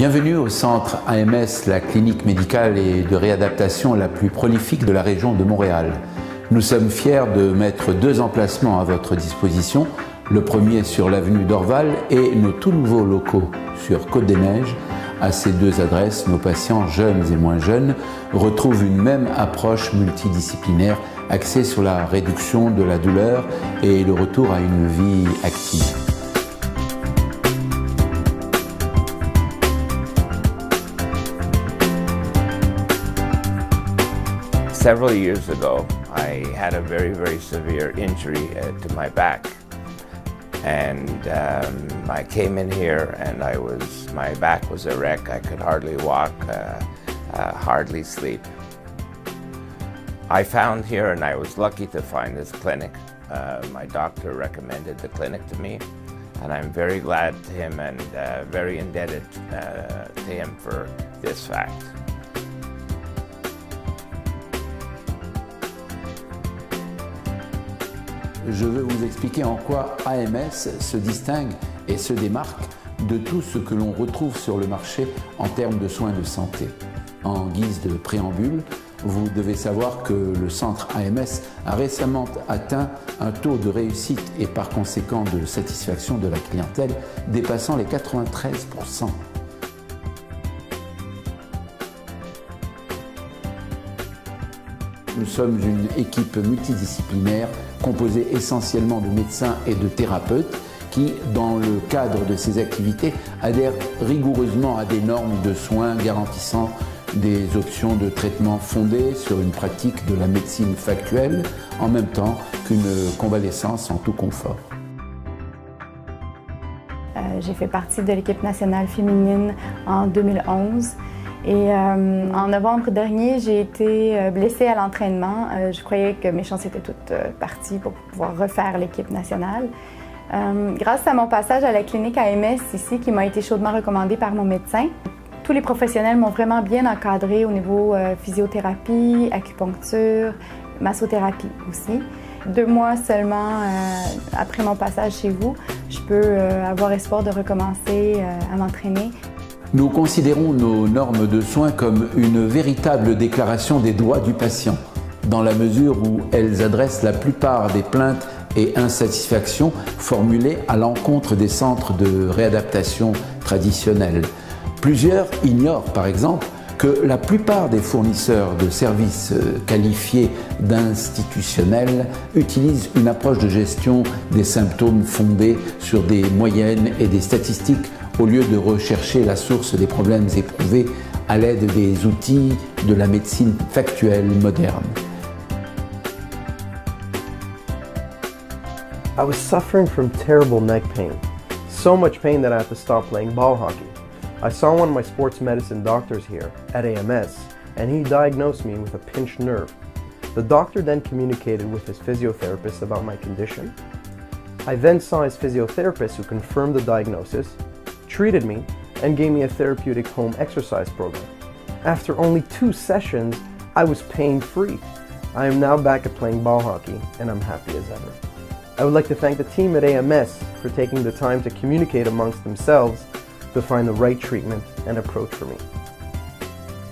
Bienvenue au centre AMS, la clinique médicale et de réadaptation la plus prolifique de la région de Montréal. Nous sommes fiers de mettre deux emplacements à votre disposition. Le premier sur l'avenue d'Orval et nos tout nouveaux locaux sur Côte-des-Neiges. À ces deux adresses, nos patients jeunes et moins jeunes retrouvent une même approche multidisciplinaire axée sur la réduction de la douleur et le retour à une vie active. Several years ago, I had a very severe injury to my back, and I came in here and my back was a wreck. I could hardly walk, hardly sleep. I found here, and I was lucky to find this clinic. My doctor recommended the clinic to me, and I'm very glad to him and very indebted to him for this fact. Je veux vous expliquer en quoi AMS se distingue et se démarque de tout ce que l'on retrouve sur le marché en termes de soins de santé. En guise de préambule, vous devez savoir que le centre AMS a récemment atteint un taux de réussite et par conséquent de satisfaction de la clientèle dépassant les 93%. Nous sommes une équipe multidisciplinaire composée essentiellement de médecins et de thérapeutes qui, dans le cadre de ces activités, adhèrent rigoureusement à des normes de soins garantissant des options de traitement fondées sur une pratique de la médecine factuelle, en même temps qu'une convalescence en tout confort. J'ai fait partie de l'équipe nationale féminine en 2011. Et en novembre dernier, j'ai été blessée à l'entraînement. Je croyais que mes chances étaient toutes parties pour pouvoir refaire l'équipe nationale. Grâce à mon passage à la clinique AMS ici, qui m'a été chaudement recommandée par mon médecin, tous les professionnels m'ont vraiment bien encadrée au niveau physiothérapie, acupuncture, massothérapie aussi. 2 mois seulement après mon passage chez vous, je peux avoir espoir de recommencer à m'entraîner. Nous considérons nos normes de soins comme une véritable déclaration des droits du patient, dans la mesure où elles adressent la plupart des plaintes et insatisfactions formulées à l'encontre des centres de réadaptation traditionnels. Plusieurs ignorent par exemple que la plupart des fournisseurs de services qualifiés d'institutionnels utilisent une approche de gestion des symptômes fondée sur des moyennes et des statistiques au lieu de rechercher la source des problèmes éprouvés à l'aide des outils de la médecine factuelle moderne. I was suffering from terrible neck pain. So much pain that I had to stop playing ball hockey. I saw one of my sports medicine doctors here at AMS, and he diagnosed me with a pinched nerve. The doctor then communicated with his physiotherapist about my condition. I then saw his physiotherapist who confirmed the diagnosis, treated me, and gave me a therapeutic home exercise program. After only 2 sessions, I was pain-free. I am now back at playing ball hockey, and I'm happy as ever. I would like to thank the team at AMS for taking the time to communicate amongst themselves to find the right treatment and approach for me.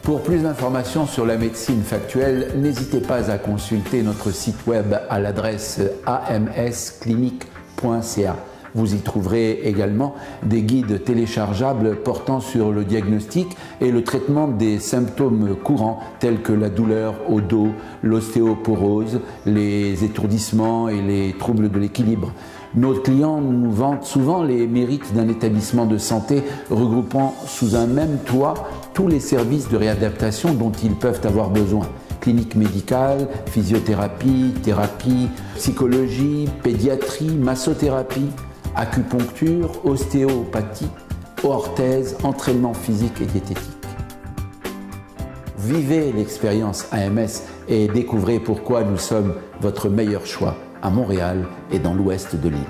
Pour plus d'informations sur la médecine factuelle, n'hésitez pas à consulter notre site web à l'adresse amsclinique.ca. Vous y trouverez également des guides téléchargeables portant sur le diagnostic et le traitement des symptômes courants tels que la douleur au dos, l'ostéoporose, les étourdissements et les troubles de l'équilibre. Nos clients nous vantent souvent les mérites d'un établissement de santé regroupant sous un même toit tous les services de réadaptation dont ils peuvent avoir besoin. Clinique médicale, physiothérapie, thérapie, psychologie, pédiatrie, massothérapie, acupuncture, ostéopathie, orthèse, entraînement physique et diététique. Vivez l'expérience AMS et découvrez pourquoi nous sommes votre meilleur choix à Montréal et dans l'ouest de l'île.